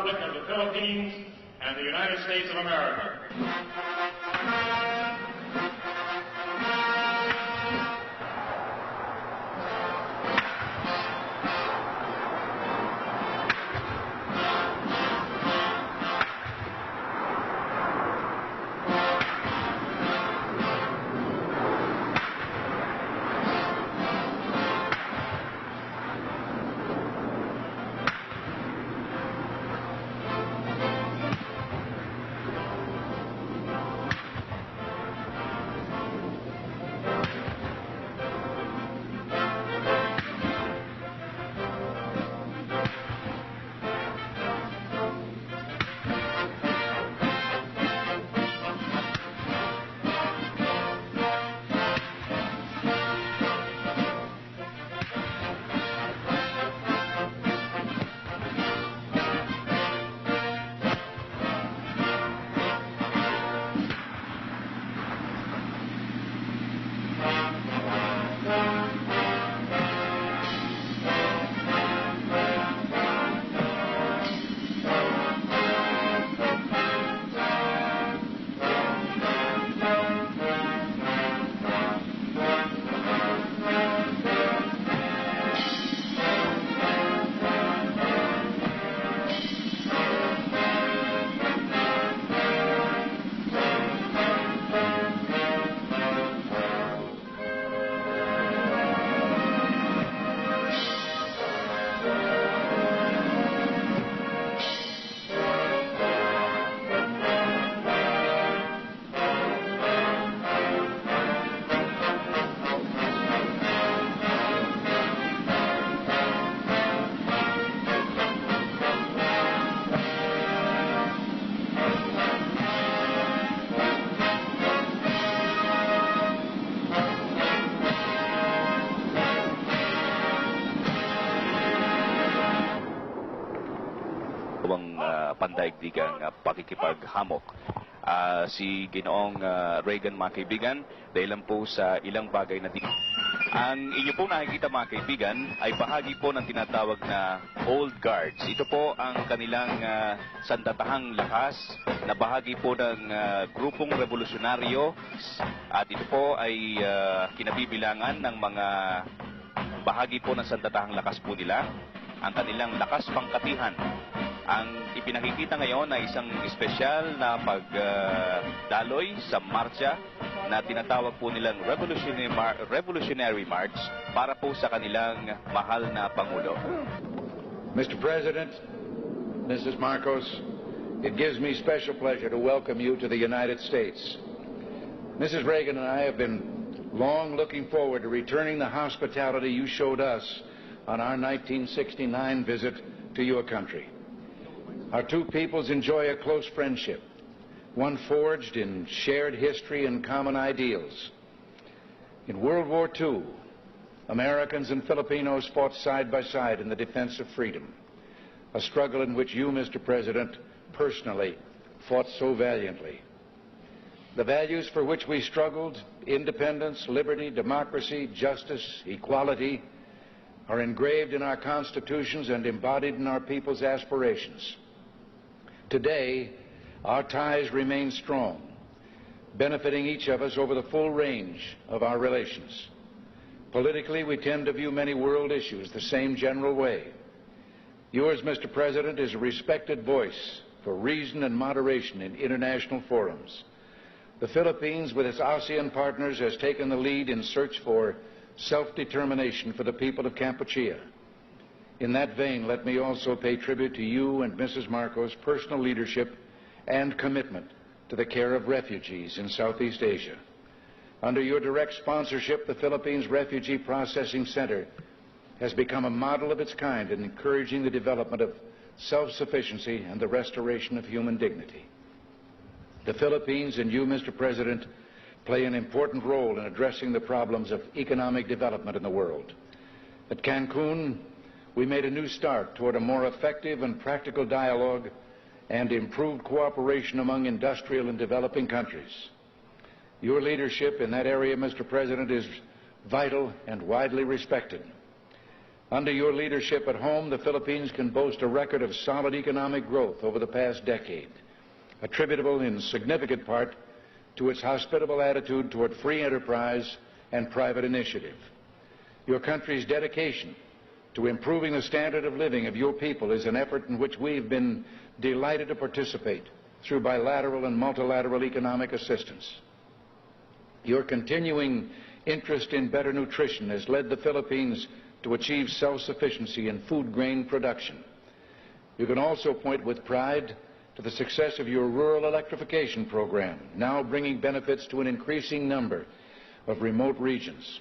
Republic of the Philippines and the United States of America. Pandaigdigang pakikipaghamok. Si Ginoong Reagan, mga kaibigan, dahil lang po sa ilang bagay na ang inyo po nakikita, mga kaibigan, ay bahagi po ng tinatawag na Old Guards. Ito po ang kanilang sandatahang lakas na bahagi po ng grupong revolusyonaryo, at ito po ay kinabibilangan ng mga bahagi po ng sandatahang lakas po nila, ang kanilang lakas pangkatihan. Ang ipinakikita ngayon ay isang espesyal na pagdaloy sa marcha na tinatawag po nilang Revolutionary March para po sa kanilang mahal na Pangulo. Mr. President, Mrs. Marcos, it gives me special pleasure to welcome you to the United States. Mrs. Reagan and I have been long looking forward to returning the hospitality you showed us on our 1969 visit to your country. Our two peoples enjoy a close friendship, one forged in shared history and common ideals. In World War II, Americans and Filipinos fought side by side in the defense of freedom, a struggle in which you, Mr. President, personally fought so valiantly. The values for which we struggled, independence, liberty, democracy, justice, equality, are engraved in our constitutions and embodied in our people's aspirations. Today, our ties remain strong, benefiting each of us over the full range of our relations. Politically, we tend to view many world issues the same general way. Yours, Mr. President, is a respected voice for reason and moderation in international forums. The Philippines, with its ASEAN partners, has taken the lead in search for self-determination for the people of Kampuchea. In that vein, let me also pay tribute to you and Mrs. Marcos' personal leadership and commitment to the care of refugees in Southeast Asia. Under your direct sponsorship, the Philippines Refugee Processing Center has become a model of its kind in encouraging the development of self-sufficiency and the restoration of human dignity. The Philippines and you, Mr. President, play an important role in addressing the problems of economic development in the world. At Cancun, we made a new start toward a more effective and practical dialogue and improved cooperation among industrial and developing countries. Your leadership in that area, Mr. President, is vital and widely respected. Under your leadership at home, the Philippines can boast a record of solid economic growth over the past decade, attributable in significant part to its hospitable attitude toward free enterprise and private initiative. Your country's dedication to improving the standard of living of your people is an effort in which we've been delighted to participate through bilateral and multilateral economic assistance. Your continuing interest in better nutrition has led the Philippines to achieve self-sufficiency in food grain production. You can also point with pride to the success of your rural electrification program, now bringing benefits to an increasing number of remote regions.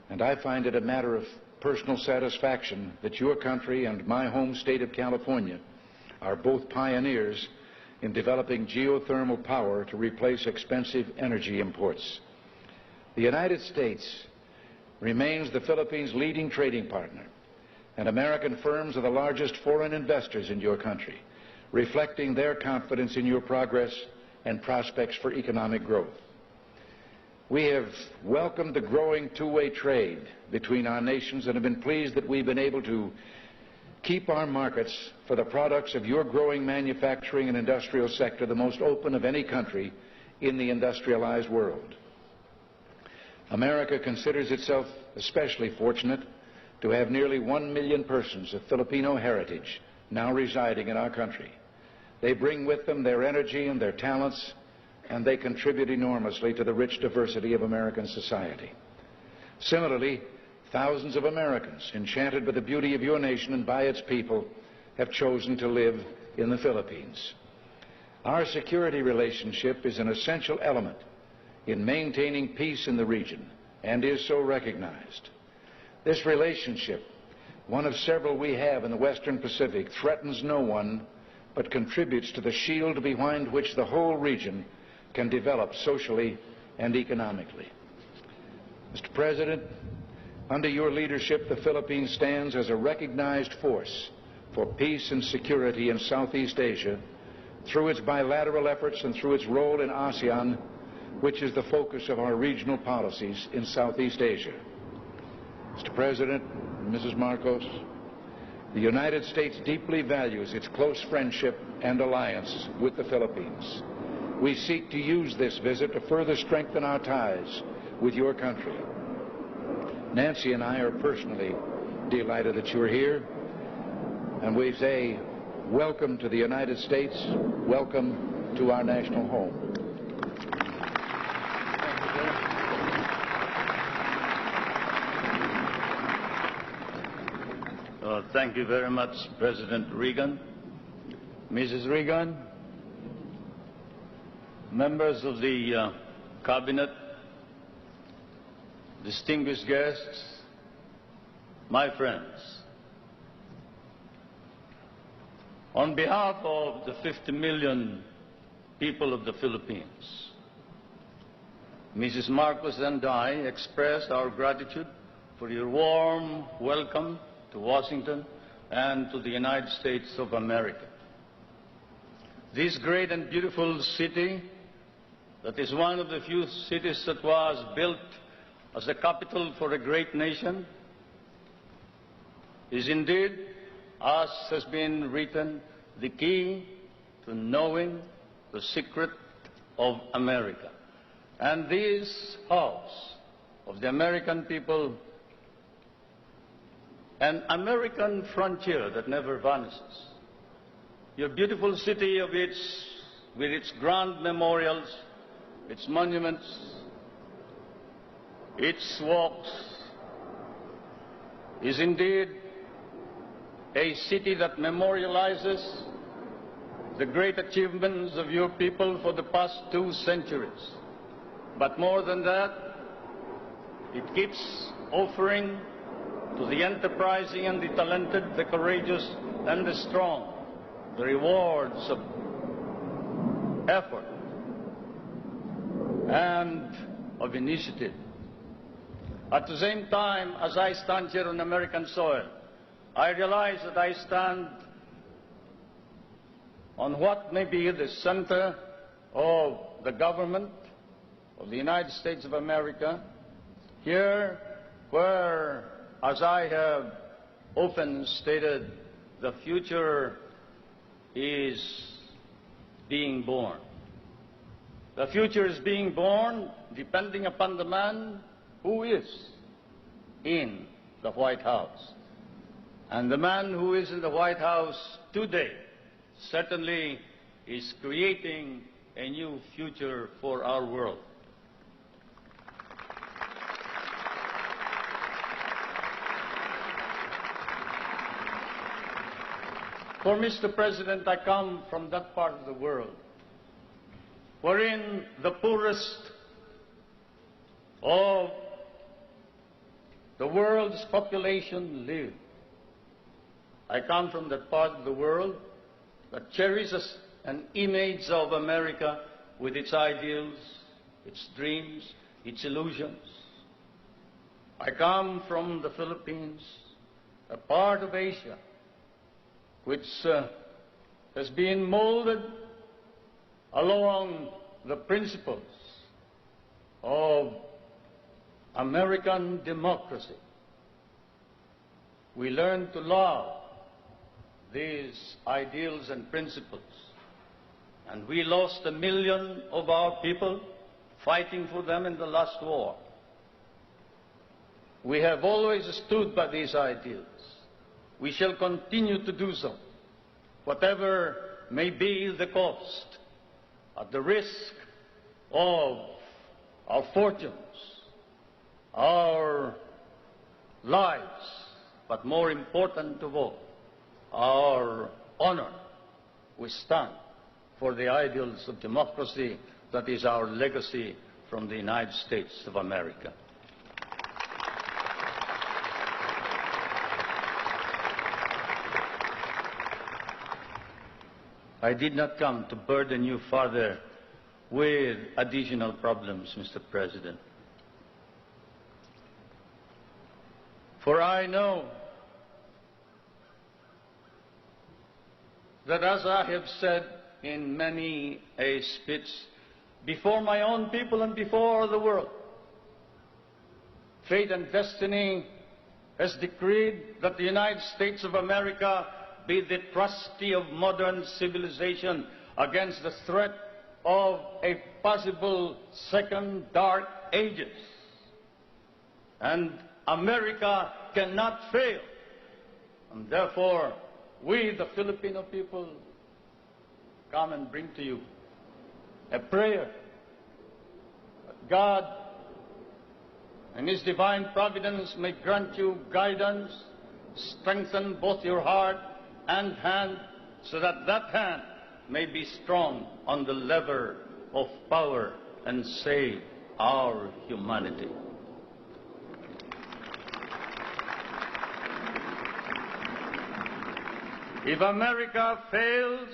And I find it a matter of personal satisfaction that your country and my home state of California are both pioneers in developing geothermal power to replace expensive energy imports. The United States remains the Philippines' leading trading partner, and American firms are the largest foreign investors in your country, reflecting their confidence in your progress and prospects for economic growth. We have welcomed the growing two-way trade between our nations and have been pleased that we've been able to keep our markets for the products of your growing manufacturing and industrial sector the most open of any country in the industrialized world. America considers itself especially fortunate to have nearly 1 million persons of Filipino heritage now residing in our country. They bring with them their energy and their talents, and they contribute enormously to the rich diversity of American society. Similarly, thousands of Americans, enchanted by the beauty of your nation and by its people, have chosen to live in the Philippines. Our security relationship is an essential element in maintaining peace in the region and is so recognized. This relationship, one of several we have in the Western Pacific, threatens no one but contributes to the shield behind which the whole region can develop socially and economically. Mr. President, under your leadership, the Philippines stands as a recognized force for peace and security in Southeast Asia through its bilateral efforts and through its role in ASEAN, which is the focus of our regional policies in Southeast Asia. Mr. President, Mrs. Marcos, the United States deeply values its close friendship and alliance with the Philippines. We seek to use this visit to further strengthen our ties with your country. Nancy and I are personally delighted that you're here, and we say welcome to the United States, welcome to our national home. Thank you very much, President Reagan. Mrs. Reagan, members of the Cabinet, distinguished guests, my friends, on behalf of the 50 million people of the Philippines, Mrs. Marcos and I express our gratitude for your warm welcome to Washington and to the United States of America. This great and beautiful city, that is one of the few cities that was built as a capital for a great nation, is indeed, as has been written, the key to knowing the secret of America. And this house of the American people, an American frontier that never vanishes. Your beautiful city with its grand memorials, its monuments, its walks, is indeed a city that memorializes the great achievements of your people for the past 2 centuries. But more than that, it keeps offering to the enterprising and the talented, the courageous and the strong, the rewards of effort and of initiative. At the same time, as I stand here on American soil, I realize that I stand on what may be the center of the government of the United States of America, here where, as I have often stated, the future is being born. The future is being born depending upon the man who is in the White House. And the man who is in the White House today certainly is creating a new future for our world. For Mr. President, I come from that part of the world wherein the poorest of the world's population live. I come from that part of the world that cherishes an image of America with its ideals, its dreams, its illusions. I come from the Philippines, a part of Asia which has been molded along the principles of American democracy. We learn to love these ideals and principles, and we lost 1 million of our people fighting for them in the last war. We have always stood by these ideals. We shall continue to do so, whatever may be the cost, at the risk of our fortunes, our lives, but more important of all, our honor. We stand for the ideals of democracy that is our legacy from the United States of America. I did not come to burden you further with additional problems, Mr. President. For I know that, as I have said in many a speech before my own people and before the world, fate and destiny has decreed that the United States of America be the trustee of modern civilization against the threat of a possible second dark ages. And America cannot fail. And therefore, we, the Filipino people, come and bring to you a prayer that God and His divine providence may grant you guidance, strengthen both your heart and hand, so that that hand may be strong on the lever of power and save our humanity. If America fails,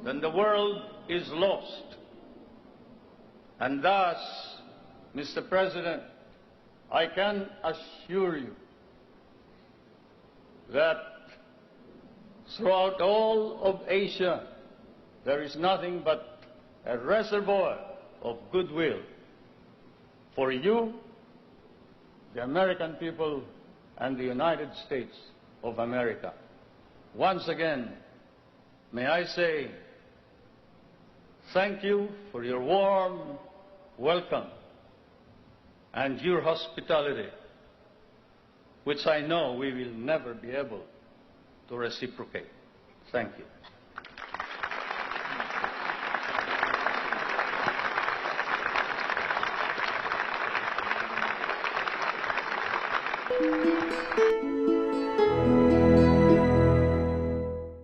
then the world is lost. And thus, Mr. President, I can assure you that throughout all of Asia, there is nothing but a reservoir of goodwill for you, the American people, and the United States of America. Once again, may I say thank you for your warm welcome and your hospitality, which I know we will never be able to reciprocate. Thank you.